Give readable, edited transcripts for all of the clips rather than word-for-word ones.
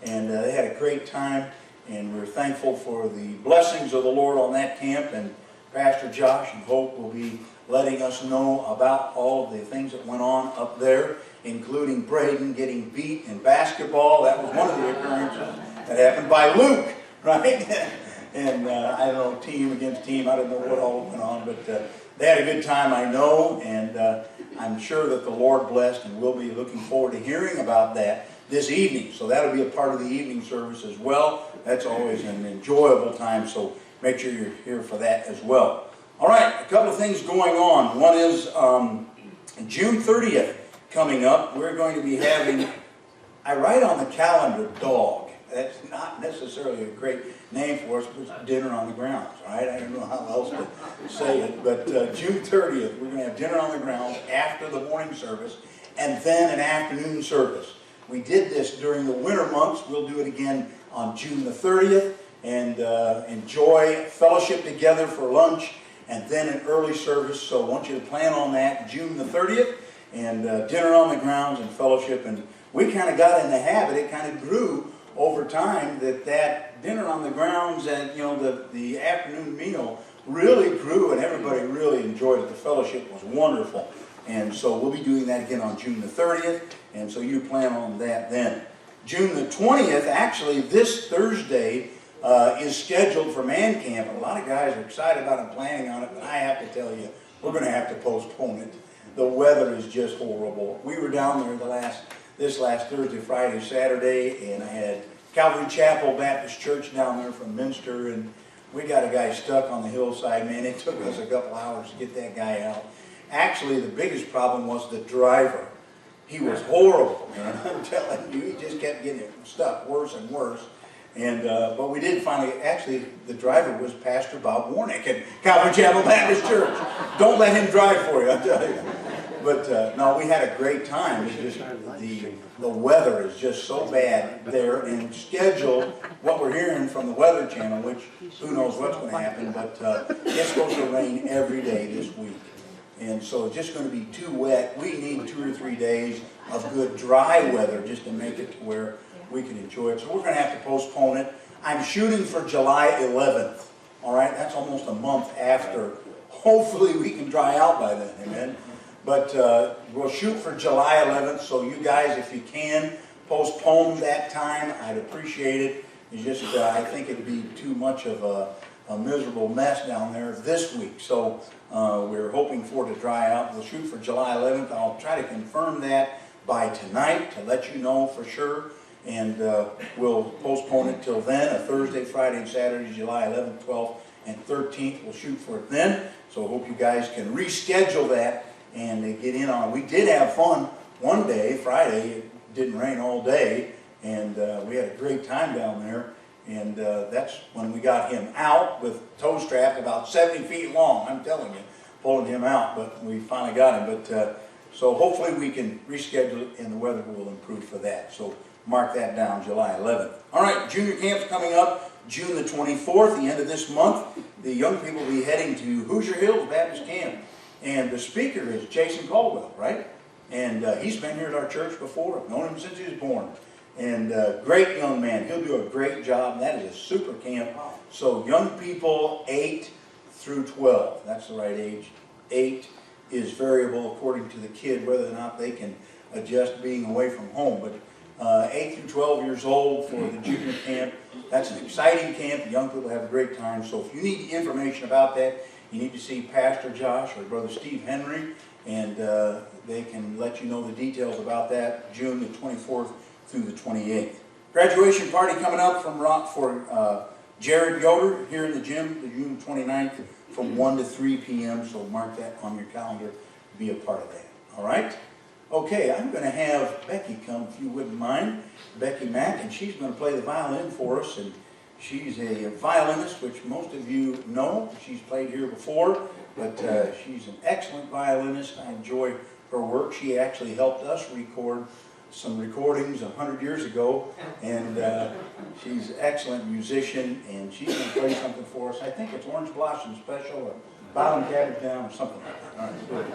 and they had a great time, and we're thankful for the blessings of the Lord on that camp. And Pastor Josh and Hope will be letting us know about all the things that went on up there, including Braden getting beat in basketball. That was one of the occurrences that happened by Luke, right? And I don't know, team against team, I don't know what all went on, but they had a good time, I know, and I'm sure that the Lord blessed, and we'll be looking forward to hearing about that this evening. So that'll be a part of the evening service as well. That's always an enjoyable time, so make sure you're here for that as well. All right, a couple of things going on. One is June 30th coming up. We're going to be having, I write on the calendar, dog. That's not necessarily a great name for us, but it's dinner on the grounds, right? I don't know how else to say it, but June 30th, we're going to have dinner on the grounds after the morning service, and then an afternoon service. We did this during the winter months. We'll do it again on June the 30th, and enjoy fellowship together for lunch, and then an early service. So I want you to plan on that, June the 30th, and dinner on the grounds and fellowship. And we kind of got in the habit, it kind of grew over time, that dinner on the grounds and the afternoon meal really grew, and everybody really enjoyed it. The fellowship was wonderful. And so we'll be doing that again on June the 30th, and so you plan on that then. June the 20th, actually this Thursday, is scheduled for Man Camp. A lot of guys are excited about it and planning on it, but I have to tell you, we're going to have to postpone it. The weather is just horrible. We were down there this last Thursday, Friday, Saturday, and I had Calvary Chapel Baptist Church down there from Minster, and we got a guy stuck on the hillside. Man, it took us a couple hours to get that guy out. Actually, the biggest problem was the driver. He was horrible, man. I'm telling you, he just kept getting stuck worse and worse. And but we did finally, actually, the driver was Pastor Bob Warnick at Calvary Chapel Baptist Church. Don't let him drive for you, I'll tell you. But no, we had a great time. It's just the weather is just so bad there, and scheduled, what we're hearing from the Weather Channel, which who knows what's going to happen, but it's supposed to rain every day this week. And so it's just going to be too wet. We need 2 or 3 days of good dry weather just to make it to where we can enjoy it. So we're going to have to postpone it. I'm shooting for July 11th. All right, that's almost a month after. Hopefully we can dry out by then, amen. But we'll shoot for July 11th. So you guys, if you can, postpone that time. I'd appreciate it. It's just, I think it'd be too much of a miserable mess down there this week. So we're hoping for it to dry out. We'll shoot for July 11th. I'll try to confirm that by tonight to let you know for sure. And we'll postpone it till then, a Thursday, Friday, and Saturday, July 11th, 12th, and 13th. We'll shoot for it then. So I hope you guys can reschedule that and get in on it. We did have fun one day, Friday. It didn't rain all day, and we had a great time down there. And that's when we got him out with toe strapped about 70 feet long. I'm telling you, pulling him out, but we finally got him. But so hopefully we can reschedule it, and the weather will improve for that. So mark that down, July 11th. All right, junior camp's coming up June the 24th, the end of this month. The young people will be heading to Hoosier Hills Baptist Camp. And the speaker is Jason Caldwell, right? And he's been here at our church before. I've known him since he was born. And great young man. He'll do a great job. And that is a super camp. So young people 8 through 12. That's the right age. 8 is variable according to the kid, whether or not they can adjust being away from home. But 8 through 12 years old for the junior camp. That's an exciting camp. The young people have a great time. So if you need information about that, you need to see Pastor Josh or Brother Steve Henry, and they can let you know the details about that, June the 24th through the 28th. Graduation party coming up for Jared Yoder here in the gym, the June 29th, from 1 to 3 p.m., so mark that on your calendar to be a part of that. All right? Okay, I'm going to have Becky come, if you wouldn't mind, Becky Mack, and she's going to play the violin for us. And she's a violinist, which most of you know. She's played here before, but she's an excellent violinist. I enjoy her work. She actually helped us record some recordings 100 years ago, and she's an excellent musician, and she's going to play something for us. I think it's Orange Blossom Special or Bottom Cabbage Down or something like that. All right, good.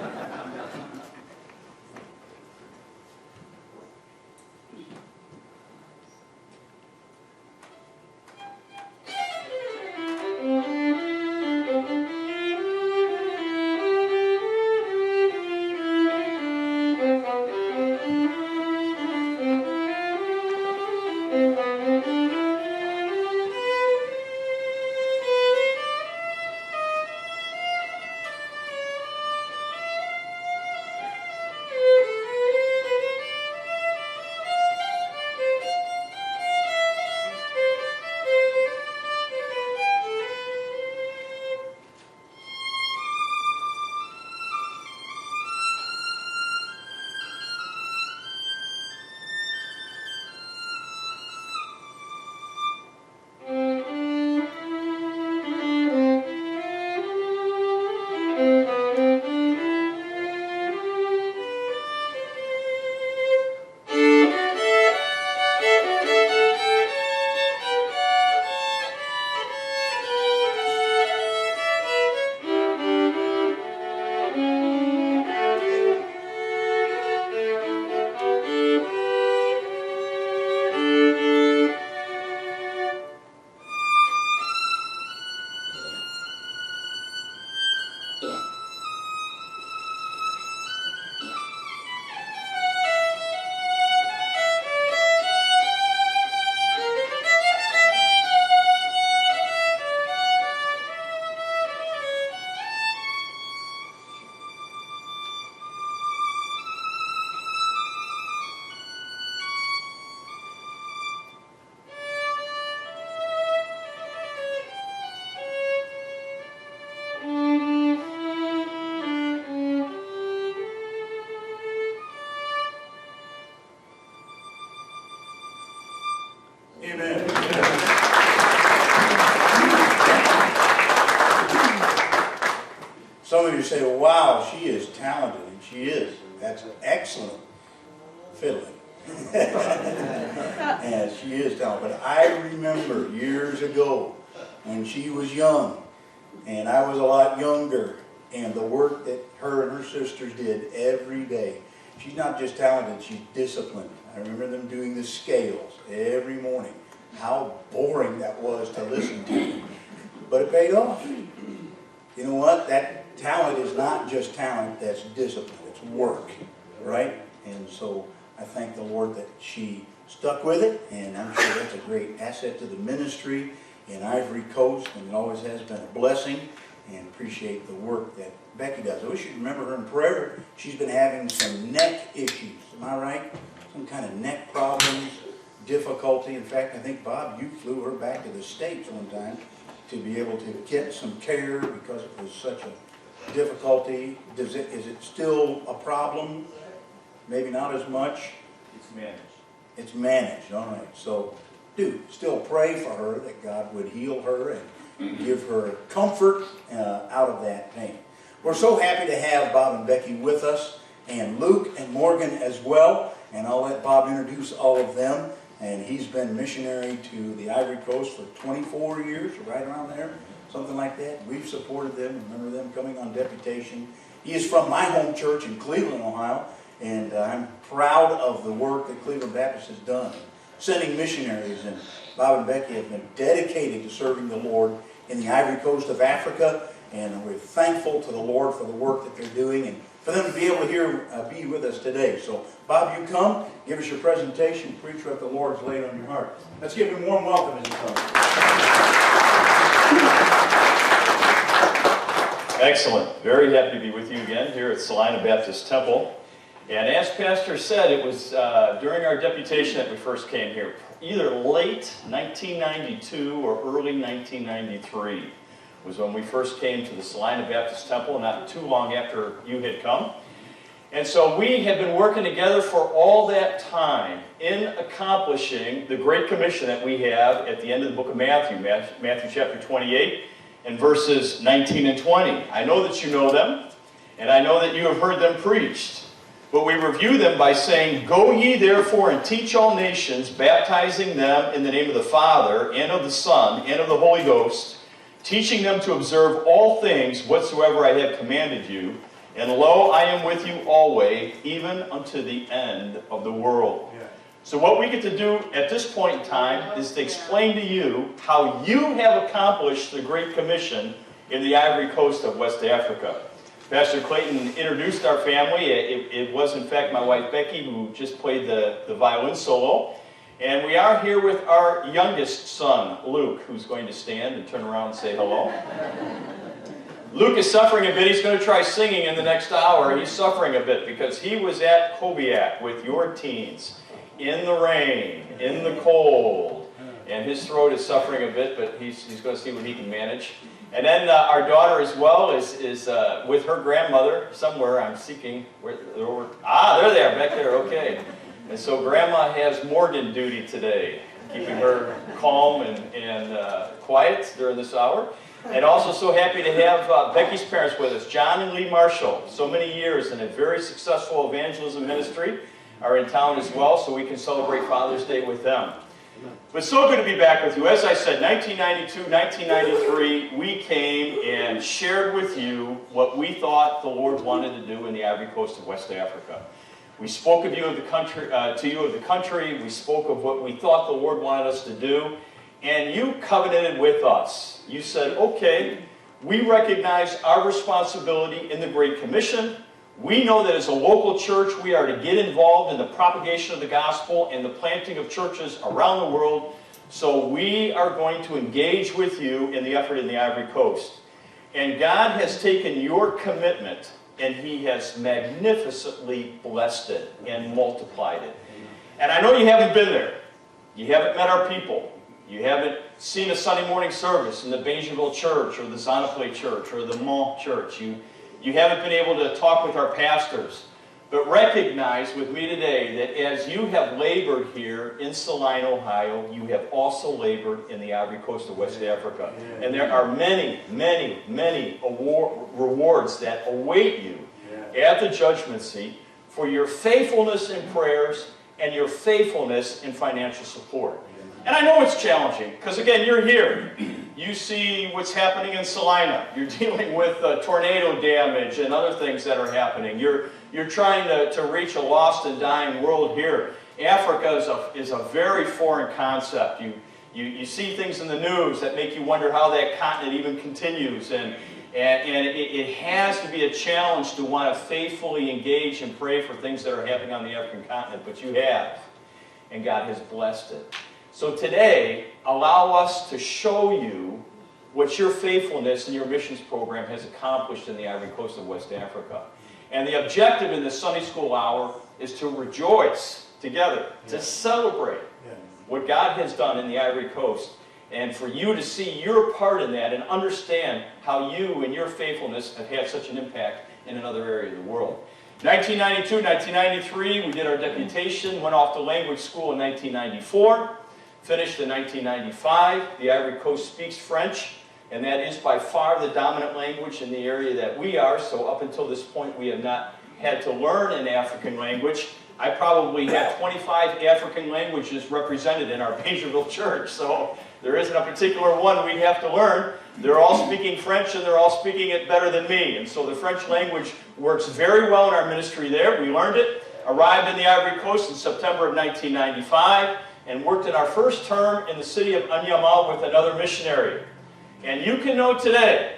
Amen. Some of you say, well, wow, she is talented, and she is. That's excellent fiddling. And she is talented. But I remember years ago when she was young, and I was a lot younger, and the work that her and her sisters did every day. She's not just talented, she's disciplined. I remember them doing the scales every morning. How boring that was to listen to. But it paid off. You know what? That talent is not just talent, that's discipline. It's work, right? And so I thank the Lord that she stuck with it, and I'm sure that's a great asset to the ministry in Ivory Coast, and it always has been a blessing, and appreciate the work that Becky does. I wish you'd remember her in prayer. She's been having some neck issues, am I right? Some kind of neck problems, difficulty. In fact, I think, Bob, you flew her back to the States one time to be able to get some care because it was such a difficulty. Is it still a problem? Maybe not as much? It's managed. It's managed, all right. So do still pray for her that God would heal her and give her comfort out of that pain. We're so happy to have Bob and Becky with us, and Luke and Morgan as well. And I'll let Bob introduce all of them. And he's been missionary to the Ivory Coast for 24 years, right around there, something like that. We've supported them, remember them coming on deputation. He is from my home church in Cleveland, Ohio, and I'm proud of the work that Cleveland Baptist has done, sending missionaries. And Bob and Becky have been dedicated to serving the Lord in the Ivory Coast of Africa, and we're thankful to the Lord for the work that they're doing and for them to be able to be with us today. So, Bob, you come, give us your presentation, preach what the Lord's laid on your heart. Let's give him a warm welcome as he comes. Excellent. Very happy to be with you again here at Celina Baptist Temple. And as Pastor said, it was during our deputation that we first came here, either late 1992 or early 1993 was when we first came to the Celina Baptist Temple, not too long after you had come. And so we have been working together for all that time in accomplishing the Great Commission that we have at the end of the book of Matthew, Matthew chapter 28 and verses 19 and 20. I know that you know them, and I know that you have heard them preached. But we review them by saying, "Go ye therefore and teach all nations, baptizing them in the name of the Father, and of the Son, and of the Holy Ghost, teaching them to observe all things whatsoever I have commanded you. And lo, I am with you always, even unto the end of the world." Yeah. So what we get to do at this point in time is to explain to you how you have accomplished the Great Commission in the Ivory Coast of West Africa. Pastor Clayton introduced our family. It was, in fact, my wife Becky who just played the violin solo. And we are here with our youngest son, Luke, who's going to stand and turn around and say hello. Luke is suffering a bit. He's going to try singing in the next hour. He's suffering a bit because he was at Kobiak with your teens in the rain, in the cold, and his throat is suffering a bit, but he's going to see what he can manage. And then our daughter as well is with her grandmother somewhere. I'm seeking. They're there, back there, okay. And so Grandma has Morgan duty today, keeping her calm and quiet during this hour. And also so happy to have Becky's parents with us, John and Lee Marshall. So many years in a very successful evangelism ministry are in town as well, so we can celebrate Father's Day with them. But so good to be back with you. As I said, 1992, 1993, we came and shared with you what we thought the Lord wanted to do in the Ivory Coast of West Africa. We spoke of you of the country, to you of the country. We spoke of what we thought the Lord wanted us to do. And you covenanted with us. You said, okay, we recognize our responsibility in the Great Commission. We know that as a local church, we are to get involved in the propagation of the gospel and the planting of churches around the world. So we are going to engage with you in the effort in the Ivory Coast. And God has taken your commitment and He has magnificently blessed it and multiplied it. And I know you haven't been there. You haven't met our people. You haven't seen a Sunday morning service in the Baingerville Church or the Zonneplay Church or the Mont Church. You haven't been able to talk with our pastors. But recognize with me today that as you have labored here in Celina, Ohio, you have also labored in the Ivory Coast of West Africa. And there are many, many, many rewards that await you at the judgment seat for your faithfulness in prayers and your faithfulness in financial support. And I know it's challenging, because again, you're here. You see what's happening in Celina. You're dealing with tornado damage and other things that are happening. You're trying to reach a lost and dying world here. Africa is a very foreign concept. You see things in the news that make you wonder how that continent even continues. And it has to be a challenge to want to faithfully engage and pray for things that are happening on the African continent. But you have, and God has blessed it. So today, allow us to show you what your faithfulness in your missions program has accomplished in the Ivory Coast of West Africa. And the objective in this Sunday school hour is to rejoice together, to celebrate what God has done in the Ivory Coast, and for you to see your part in that and understand how you and your faithfulness have had such an impact in another area of the world. 1992, 1993, we did our deputation, went off to language school in 1994. Finished in 1995. The Ivory Coast speaks French, and that is by far the dominant language in the area that we are. So up until this point, we have not had to learn an African language. I probably have 25 African languages represented in our Baingerville church, so there isn't a particular one we'd have to learn. They're all speaking French, and they're all speaking it better than me. And so the French language works very well in our ministry there. We learned it, arrived in the Ivory Coast in September of 1995, and worked in our first term in the city of Anyama with another missionary. And you can know today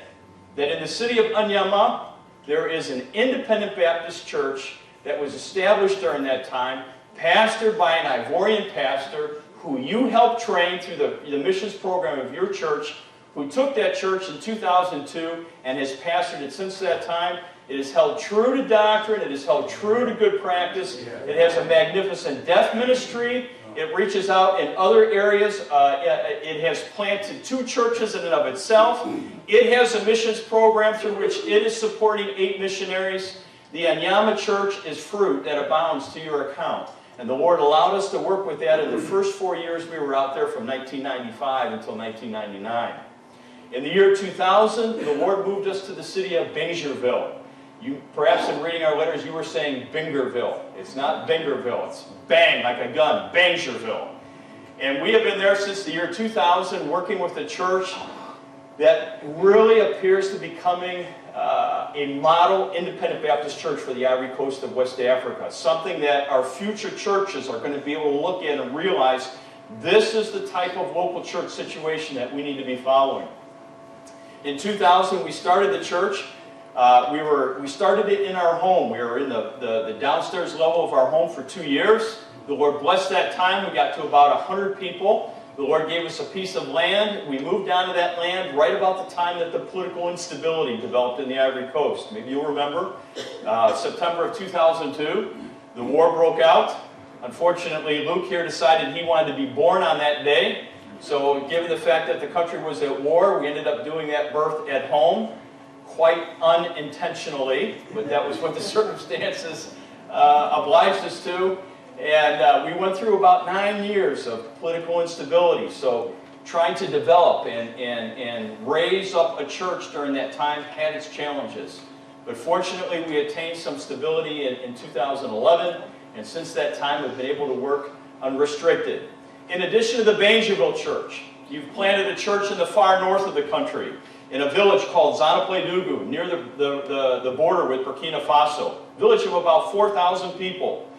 that in the city of Anyama, there is an independent Baptist church that was established during that time, pastored by an Ivorian pastor who you helped train through the missions program of your church, who took that church in 2002 and has pastored it since that time. It is held true to doctrine. It is held true to good practice. It has a magnificent deaf ministry. It reaches out in other areas. It has planted 2 churches in and of itself. It has a missions program through which it is supporting 8 missionaries. The Anyama Church is fruit that abounds to your account. And the Lord allowed us to work with that in the first 4 years we were out there from 1995 until 1999. In the year 2000, the Lord moved us to the city of Baingerville. You, perhaps in reading our letters, you were saying Bingerville. It's not Bingerville. It's bang, like a gun, Baingerville. And we have been there since the year 2000, working with a church that really appears to be becoming a model independent Baptist church for the Ivory Coast of West Africa. Something that our future churches are going to be able to look at and realize this is the type of local church situation that we need to be following. In 2000, we started the church. We started it in our home. We were in the downstairs level of our home for 2 years. The Lord blessed that time. We got to about 100 people. The Lord gave us a piece of land. We moved onto that land right about the time that the political instability developed in the Ivory Coast. Maybe you'll remember, September of 2002, the war broke out. Unfortunately, Luke here decided he wanted to be born on that day. So given the fact that the country was at war, we ended up doing that birth at home, quite unintentionally, but that was what the circumstances obliged us to. And we went through about 9 years of political instability. So trying to develop and raise up a church during that time had its challenges. But fortunately, we attained some stability in 2011. And since that time, we've been able to work unrestricted. In addition to the Bangerville Church, you've planted a church in the far north of the country, in a village called Zanapledugu, near the border with Burkina Faso. Village of about 4,000 people.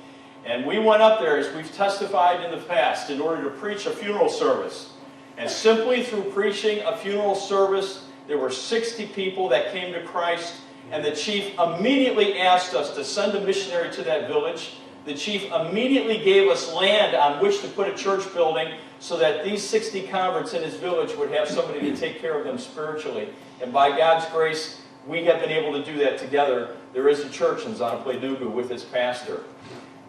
And we went up there, as we've testified in the past, in order to preach a funeral service. And simply through preaching a funeral service, there were 60 people that came to Christ. And the chief immediately asked us to send a missionary to that village. The chief immediately gave us land on which to put a church building so that these 60 converts in his village would have somebody to take care of them spiritually. And by God's grace, we have been able to do that together. There is a church in Zanapledugu with its pastor.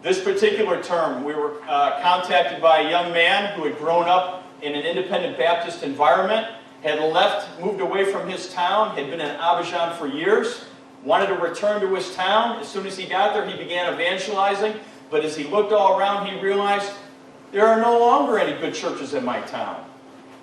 This particular term, we were contacted by a young man who had grown up in an independent Baptist environment, had left, moved away from his town, had been in Abidjan for years, wanted to return to his town. As soon as he got there, he began evangelizing. But as he looked all around, he realized there are no longer any good churches in my town.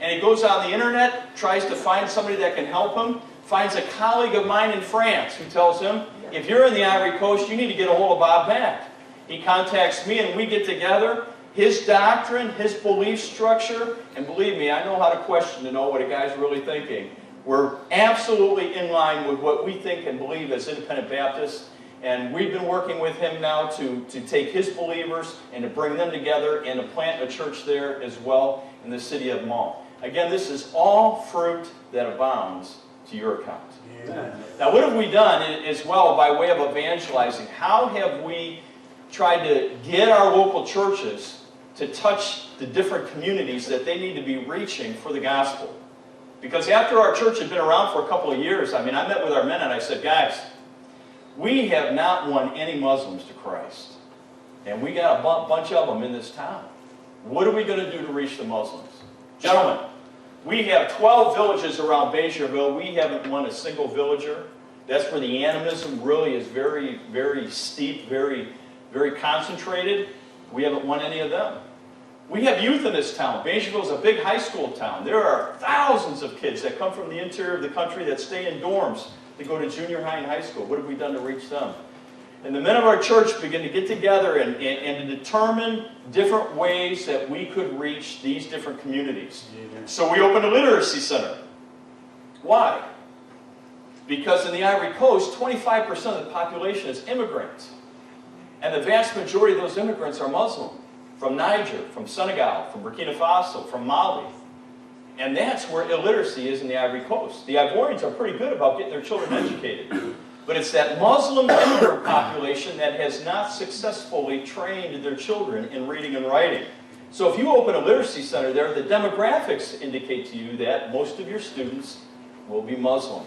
And he goes on the internet, tries to find somebody that can help him, finds a colleague of mine in France who tells him, if you're in the Ivory Coast, you need to get a hold of Bob Mack. He contacts me and we get together. His doctrine, his belief structure, and believe me, I know how to question to know what a guy's really thinking. We're absolutely in line with what we think and believe as independent Baptists. And we've been working with him now to take his believers and to bring them together and to plant a church there as well in the city of Mont. Again, this is all fruit that abounds to your account. Yeah. Now, what have we done as well by way of evangelizing? How have we tried to get our local churches to touch the different communities that they need to be reaching for the gospel? Because after our church had been around for a couple of years, I met with our men and I said, guys, we have not won any Muslims to Christ. And we got a bunch of them in this town. What are we going to do to reach the Muslims? Gentlemen, we have 12 villages around Bangerville. We haven't won a single villager. That's where the animism really is very, very steep, very, very concentrated. We haven't won any of them. We have youth in this town. Bangerville is a big high school town. There are thousands of kids that come from the interior of the country that stay in dorms to go to junior high and high school. What have we done to reach them? And the men of our church begin to get together and to determine different ways that we could reach these different communities. So we opened a literacy center. Why? Because in the Ivory Coast, 25% of the population is immigrants. And the vast majority of those immigrants are Muslim. From Niger, from Senegal, from Burkina Faso, from Mali. And that's where illiteracy is in the Ivory Coast. The Ivorians are pretty good about getting their children educated. But it's that Muslim immigrant population that has not successfully trained their children in reading and writing. So if you open a literacy center there, the demographics indicate to you that most of your students will be Muslim.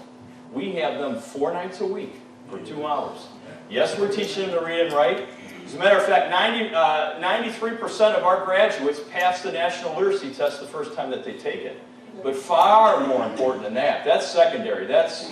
We have them 4 nights a week for 2 hours. Yes, we're teaching them to read and write. As a matter of fact, 93% of our graduates pass the national literacy test the first time that they take it. But far more important than that, that's secondary. That's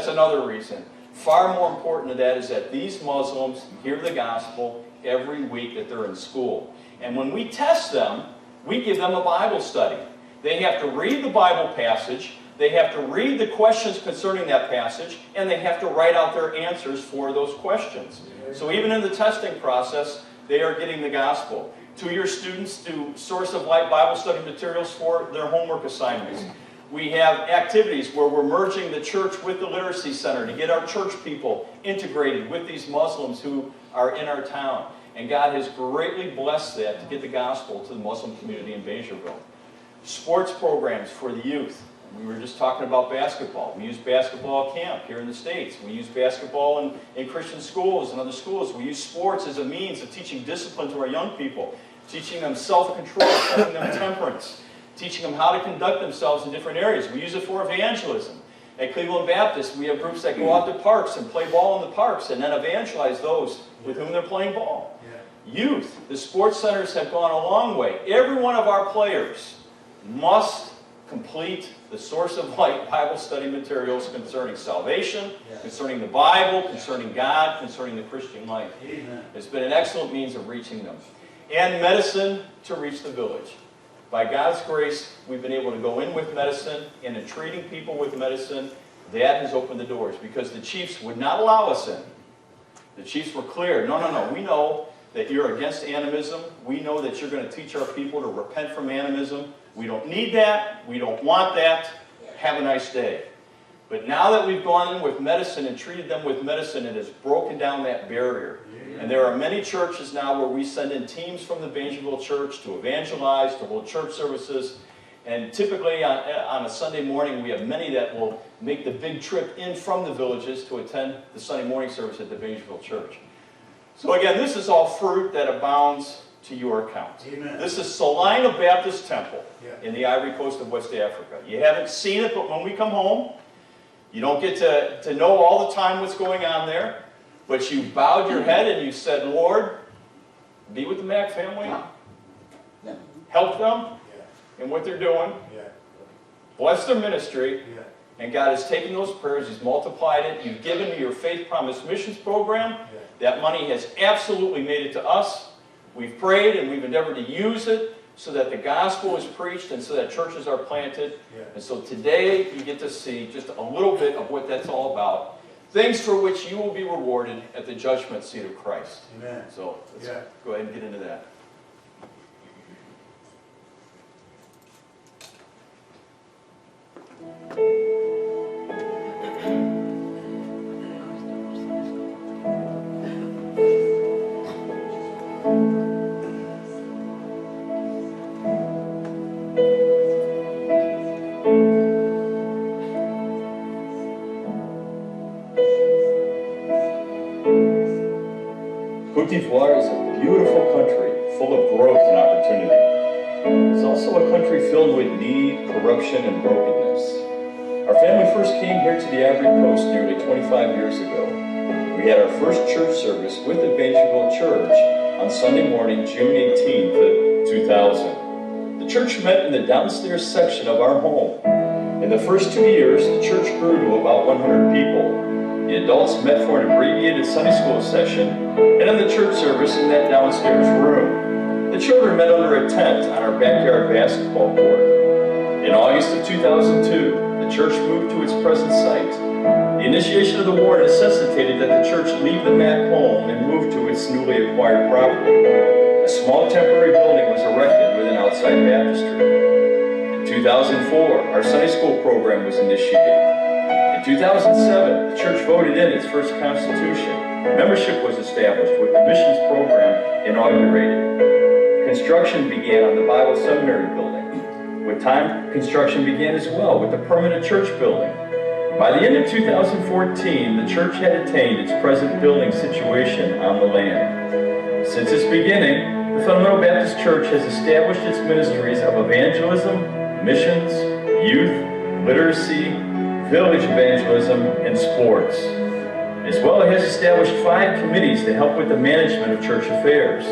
another reason. Far more important than that is that these Muslims hear the gospel every week that they're in school. And when we test them, we give them a Bible study. They have to read the Bible passage. They have to read the questions concerning that passage, and they have to write out their answers for those questions. So even in the testing process, they are getting the gospel. 2-year students do Source of Light Bible study materials for their homework assignments. We have activities where we're merging the church with the literacy center to get our church people integrated with these Muslims who are in our town. And God has greatly blessed that to get the gospel to the Muslim community in Bangerville. Sports programs for the youth. We were just talking about basketball. We use basketball at camp here in the States. We use basketball in Christian schools and other schools. We use sports as a means of teaching discipline to our young people, teaching them self-control, teaching them temperance, teaching them how to conduct themselves in different areas. We use it for evangelism. At Cleveland Baptist, we have groups that go out to parks and play ball in the parks and then evangelize those with whom they're playing ball. Youth, the sports centers have gone a long way. Every one of our players must complete the Source of Light Bible study materials concerning salvation, concerning the Bible, concerning God, concerning the Christian life. Amen. It's been an excellent means of reaching them. And medicine to reach the village. By God's grace, we've been able to go in with medicine, and in treating people with medicine, that has opened the doors, because the chiefs would not allow us in. The chiefs were clear. No, we know that you're against animism. We know that you're going to teach our people to repent from animism. We don't need that. We don't want that. Have a nice day. But now that we've gone in with medicine and treated them with medicine, it has broken down that barrier. And there are many churches now where we send in teams from the Bangerville church to evangelize, to hold church services. And typically on a Sunday morning, we have many that will make the big trip in from the villages to attend the Sunday morning service at the Bangerville church. So again, this is all fruit that abounds to your account. Amen. This is Celina Baptist Temple in the Ivory Coast of West Africa. You haven't seen it, but when we come home, you don't get to know all the time what's going on there, but you bowed your head and you said, Lord, be with the Mack family, help them in what they're doing, bless their ministry, and God has taken those prayers, He's multiplied it. You've given me your Faith Promise Missions Program. That money has absolutely made it to us. We've prayed and we've endeavored to use it so that the gospel is preached and so that churches are planted. And so today you get to see just a little bit of what that's all about. Things for which you will be rewarded at the judgment seat of Christ. Amen. So let's go ahead and get into that. Côte d'Ivoire is a beautiful country full of growth and opportunity. It's also a country filled with need, corruption, and brokenness. Our family first came here to the Ivory Coast nearly 25 years ago. We had our first church service with the Bangerville Church on Sunday morning, June 18th, 2000. The church met in the downstairs section of our home. In the first 2 years, the church grew to about 100 people. The adults met for an abbreviated Sunday school session and in the church service in that downstairs room. The children met under a tent on our backyard basketball court. In August of 2002, the church moved to its present site. The initiation of the war necessitated that the church leave the Mack home and move to its newly acquired property. A small temporary building was erected with an outside baptistry. In 2004, our Sunday school program was initiated. In 2007, the church voted in its first constitution. Membership was established with the missions program inaugurated. Construction began on the Bible Seminary building. With time, construction began as well with the permanent church building. By the end of 2014, the church had attained its present building situation on the land. Since its beginning, the Fundamental Baptist Church has established its ministries of evangelism, missions, youth, literacy, village evangelism, and sports. As well, it has established 5 committees to help with the management of church affairs.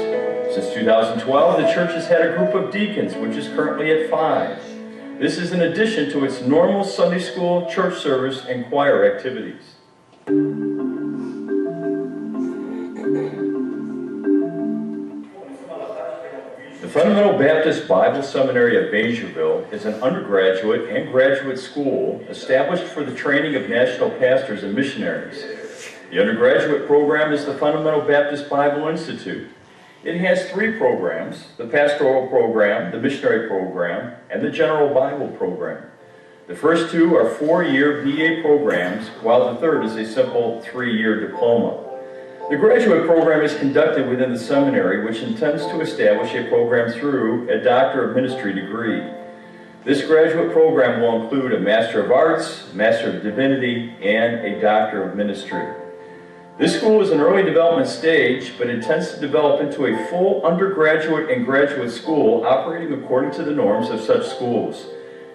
Since 2012, the church has had a group of deacons, which is currently at 5. This is in addition to its normal Sunday school, church service, and choir activities. The Fundamental Baptist Bible Seminary of Bangerville is an undergraduate and graduate school established for the training of national pastors and missionaries. The undergraduate program is the Fundamental Baptist Bible Institute. It has 3 programs: the pastoral program, the missionary program, and the general Bible program. The first 2 are 4-year BA programs, while the third is a simple 3-year diploma. The graduate program is conducted within the seminary, which intends to establish a program through a Doctor of Ministry degree. This graduate program will include a Master of Arts, Master of Divinity, and a Doctor of Ministry. This school is an early development stage, but intends to develop into a full undergraduate and graduate school operating according to the norms of such schools.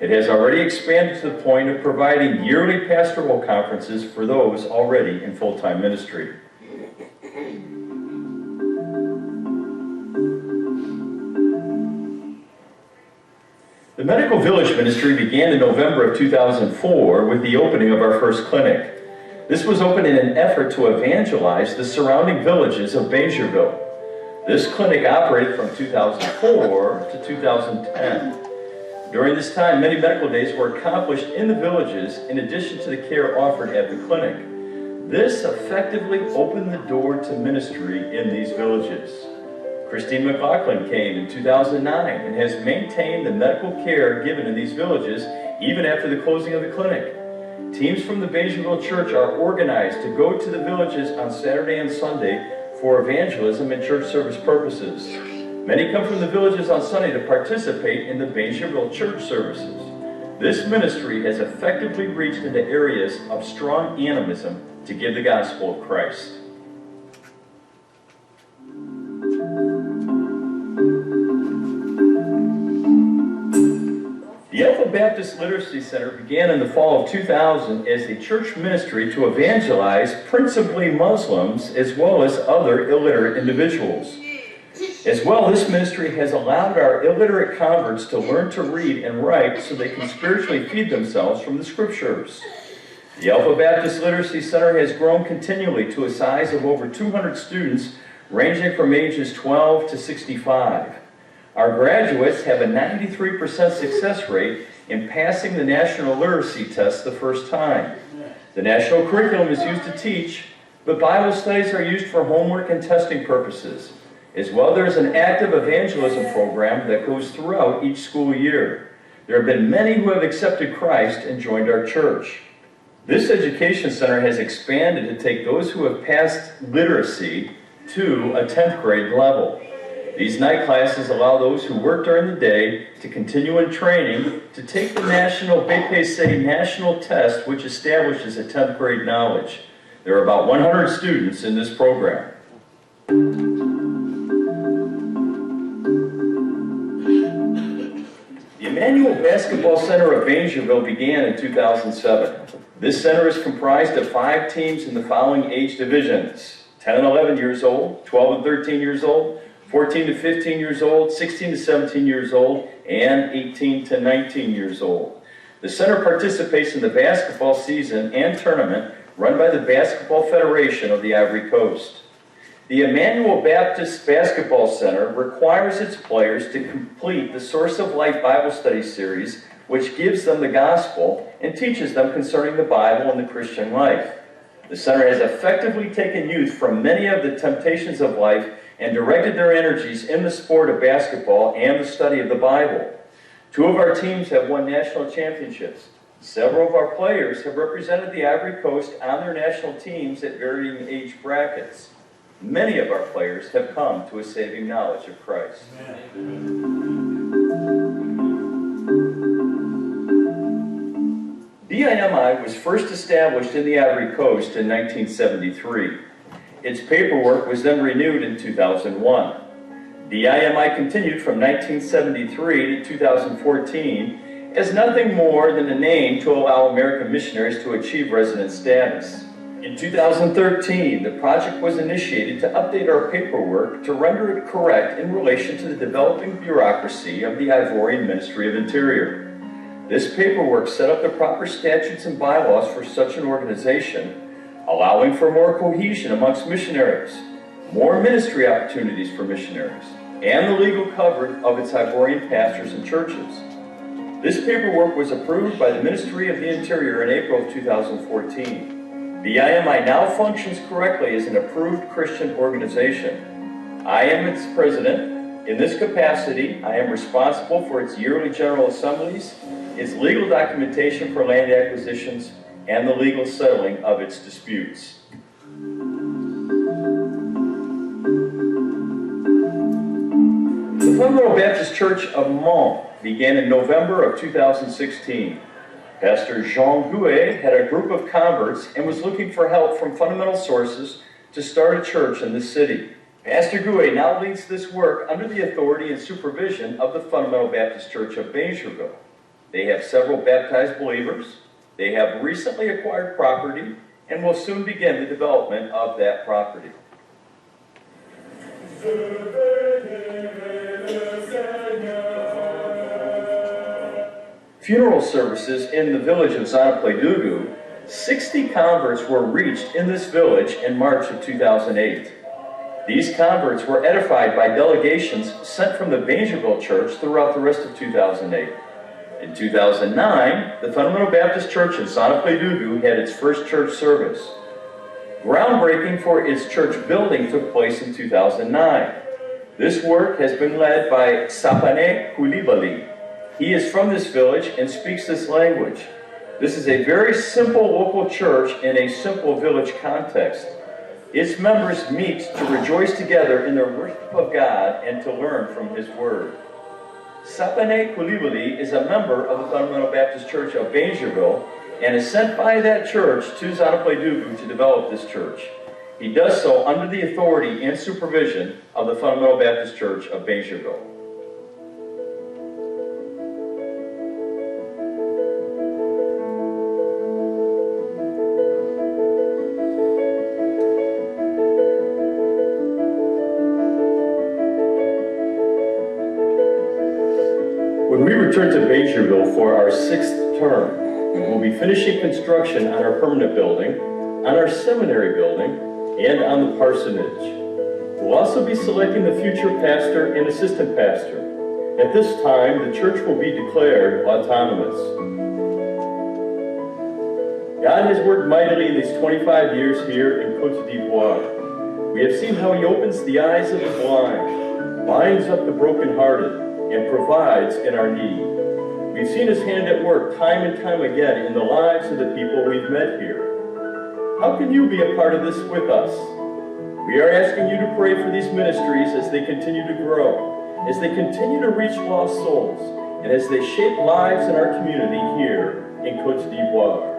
It has already expanded to the point of providing yearly pastoral conferences for those already in full-time ministry. The Medical Village Ministry began in November of 2004 with the opening of our first clinic. This was opened in an effort to evangelize the surrounding villages of Bayshireville. This clinic operated from 2004 to 2010. During this time, many medical days were accomplished in the villages in addition to the care offered at the clinic. This effectively opened the door to ministry in these villages. Christine McLaughlin came in 2009 and has maintained the medical care given in these villages even after the closing of the clinic. Teams from the Bayshireville Church are organized to go to the villages on Saturday and Sunday for evangelism and church service purposes. Many come from the villages on Sunday to participate in the Bayshireville church services. This ministry has effectively reached into areas of strong animism to give the gospel of Christ. The Alpha Baptist Literacy Center began in the fall of 2000 as a church ministry to evangelize principally Muslims as well as other illiterate individuals. As well, this ministry has allowed our illiterate converts to learn to read and write so they can spiritually feed themselves from the scriptures. The Alpha Baptist Literacy Center has grown continually to a size of over 200 students ranging from ages 12 to 65. Our graduates have a 93% success rate in passing the National Literacy Test the first time. The national curriculum is used to teach, but Bible studies are used for homework and testing purposes. As well, there is an active evangelism program that goes throughout each school year. There have been many who have accepted Christ and joined our church. This education center has expanded to take those who have passed literacy to a 10th grade level. These night classes allow those who work during the day to continue in training to take the national BPC national test, which establishes a 10th grade knowledge. There are about 100 students in this program. The Emmanuel Basketball Center of Bayshireville began in 2007. This center is comprised of 5 teams in the following age divisions: 10 and 11 years old, 12 and 13 years old, 14 to 15 years old, 16 to 17 years old, and 18 to 19 years old. The center participates in the basketball season and tournament run by the Basketball Federation of the Ivory Coast. The Emmanuel Baptist Basketball Center requires its players to complete the Source of Light Bible Study series, which gives them the gospel and teaches them concerning the Bible and the Christian life. The center has effectively taken youth from many of the temptations of life and directed their energies in the sport of basketball and the study of the Bible. 2 of our teams have won national championships. Several of our players have represented the Ivory Coast on their national teams at varying age brackets. Many of our players have come to a saving knowledge of Christ. BIMI was first established in the Ivory Coast in 1973. Its paperwork was then renewed in 2001. BIMI continued from 1973 to 2014 as nothing more than a name to allow American missionaries to achieve resident status. In 2013, the project was initiated to update our paperwork to render it correct in relation to the developing bureaucracy of the Ivorian Ministry of Interior. This paperwork set up the proper statutes and bylaws for such an organization, allowing for more cohesion amongst missionaries, more ministry opportunities for missionaries, and the legal coverage of its Ivorian pastors and churches. This paperwork was approved by the Ministry of the Interior in April of 2014. BIMI now functions correctly as an approved Christian organization. I am its president. In this capacity, I am responsible for its yearly general assemblies, its legal documentation for land acquisitions, and the legal settling of its disputes. The The Fundamental Baptist Church of Mons began in November of 2016. Pastor Jean Gouet had a group of converts and was looking for help from fundamental sources to start a church in this city. Pastor Gouet now leads this work under the authority and supervision of the Fundamental Baptist Church of Baingerville. They have several baptized believers, they have recently acquired property, and will soon begin the development of that property. Funeral services in the village of Zanapledugu, 60 converts were reached in this village in March of 2008. These converts were edified by delegations sent from the Baingerville Church throughout the rest of 2008. In 2009, the Fundamental Baptist Church in Zanapledugu had its first church service. Groundbreaking for its church building took place in 2009. This work has been led by Sapane Koulibaly. He is from this village and speaks this language. This is a very simple local church in a simple village context. Its members meet to rejoice together in the worship of God and to learn from His Word. Sapane Koulibaly is a member of the Fundamental Baptist Church of Baingerville and is sent by that church to Zanapledugu to develop this church. He does so under the authority and supervision of the Fundamental Baptist Church of Baingerville. When we return to Baingerville for our 6th term, we will be finishing construction on our permanent building, on our seminary building, and on the parsonage. We'll also be selecting the future pastor and assistant pastor. At this time, the church will be declared autonomous. God has worked mightily in these 25 years here in Côte d'Ivoire. We have seen how He opens the eyes of the blind, binds up the brokenhearted, and provides in our need. We've seen His hand at work time and time again in the lives of the people we've met here. How can you be a part of this with us? We are asking you to pray for these ministries as they continue to grow, as they continue to reach lost souls, and as they shape lives in our community here in Côte d'Ivoire.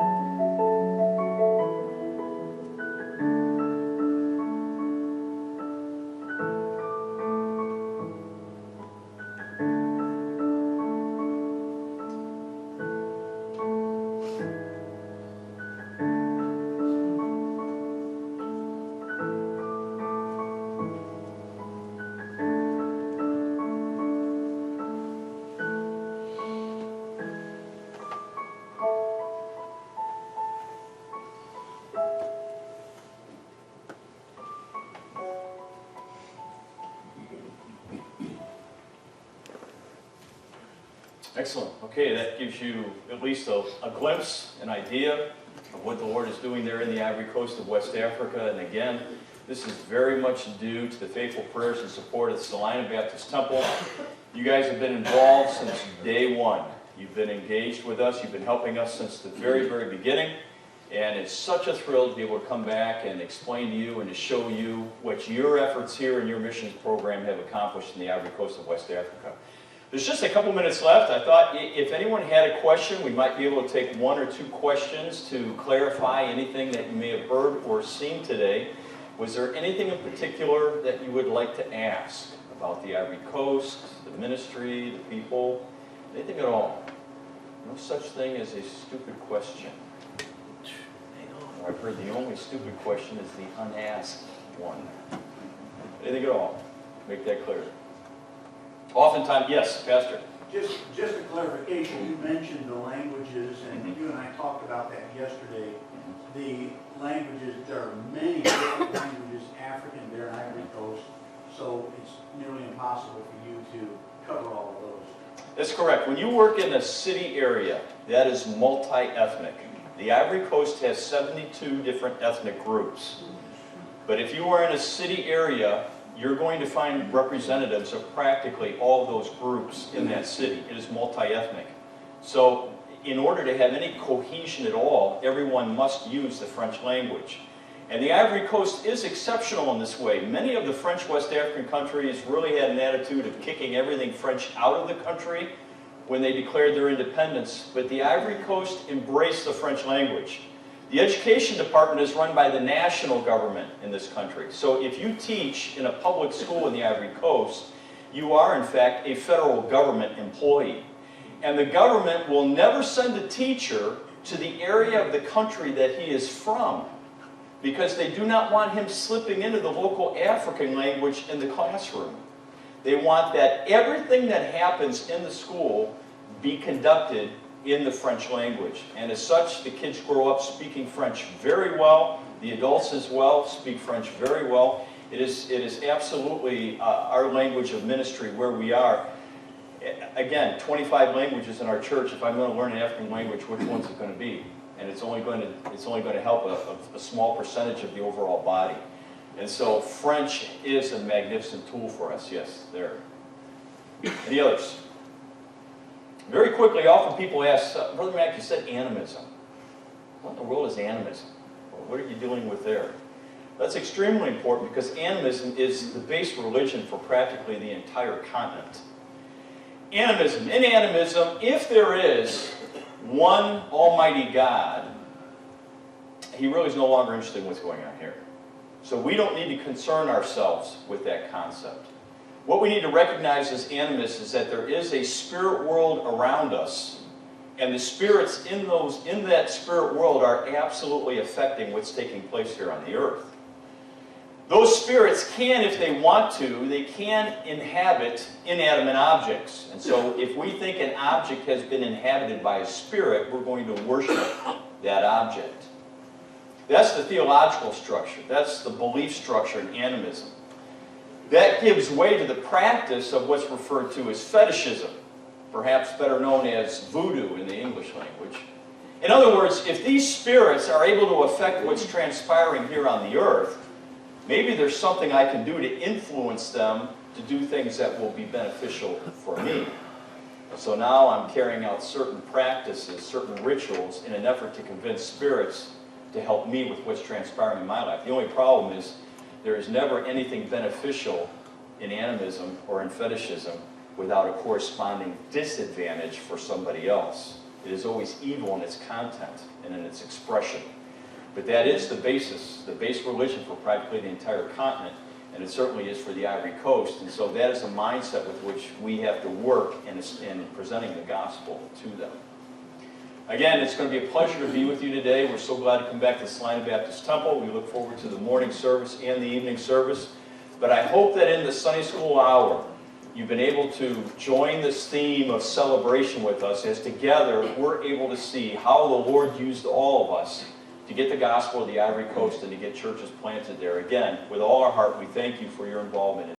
Excellent. Okay, that gives you at least a glimpse, an idea of what the Lord is doing there in the Ivory Coast of West Africa. And again, this is very much due to the faithful prayers and support of the Celina Baptist Temple. You guys have been involved since day one. You've been engaged with us. You've been helping us since the very, very beginning. And it's such a thrill to be able to come back and explain to you and to show you what your efforts here in your missions program have accomplished in the Ivory Coast of West Africa. There's just a couple minutes left. I thought if anyone had a question, we might be able to take 1 or 2 questions to clarify anything that you may have heard or seen today. Was there anything in particular that you would like to ask about the Ivory Coast, the ministry, the people, anything at all? No such thing as a stupid question. I've heard the only stupid question is the unasked one. Anything at all? Make that clear. Oftentimes, yes, Pastor. Just a clarification, you mentioned the languages, and you and I talked about that yesterday. The languages, there are many different languages, African there in Ivory Coast, so it's nearly impossible for you to cover all of those. That's correct. When you work in a city area, that is multi-ethnic. The Ivory Coast has 72 different ethnic groups. But if you are in a city area, you're going to find representatives of practically all of those groups in that city. It is multi-ethnic. So in order to have any cohesion at all, everyone must use the French language. And the Ivory Coast is exceptional in this way. Many of the French West African countries really had an attitude of kicking everything French out of the country when they declared their independence, but the Ivory Coast embraced the French language. The education department is run by the national government in this country. So if you teach in a public school in the Ivory Coast, you are in fact a federal government employee. And the government will never send a teacher to the area of the country that he is from, because they do not want him slipping into the local African language in the classroom. They want that everything that happens in the school be conducted in the French language. And as such, the kids grow up speaking French very well. The adults as well speak French very well. It is absolutely our language of ministry where we are. Again, 25 languages in our church. If I'm going to learn an African language, which one's it going to be? And it's only going to help a small percentage of the overall body. And so French is a magnificent tool for us. Yes, there. Any others? Very quickly, often people ask, Brother Mack, you said animism. What in the world is animism? Well, what are you dealing with there? That's extremely important because animism is the base religion for practically the entire continent. Animism. In animism, if there is one almighty God, he really is no longer interested in what's going on here. So we don't need to concern ourselves with that concept. What we need to recognize as animists is that there is a spirit world around us, and the spirits in that spirit world are absolutely affecting what's taking place here on the earth. Those spirits can, if they want to, they can inhabit inanimate objects. And so if we think an object has been inhabited by a spirit, we're going to worship that object. That's the theological structure. That's the belief structure in animism. That gives way to the practice of what's referred to as fetishism, perhaps better known as voodoo in the English language. In other words, if these spirits are able to affect what's transpiring here on the earth, maybe there's something I can do to influence them to do things that will be beneficial for me. So now I'm carrying out certain practices, certain rituals in an effort to convince spirits to help me with what's transpiring in my life. The only problem is there is never anything beneficial in animism or in fetishism without a corresponding disadvantage for somebody else. It is always evil in its content and in its expression. But that is the basis, the base religion for practically the entire continent, and it certainly is for the Ivory Coast. And so that is a mindset with which we have to work in presenting the gospel to them. Again, it's going to be a pleasure to be with you today. We're so glad to come back to Celina Baptist Temple. We look forward to the morning service and the evening service. But I hope that in the Sunday school hour, you've been able to join this theme of celebration with us as together we're able to see how the Lord used all of us to get the gospel of the Ivory Coast and to get churches planted there. Again, with all our heart, we thank you for your involvement in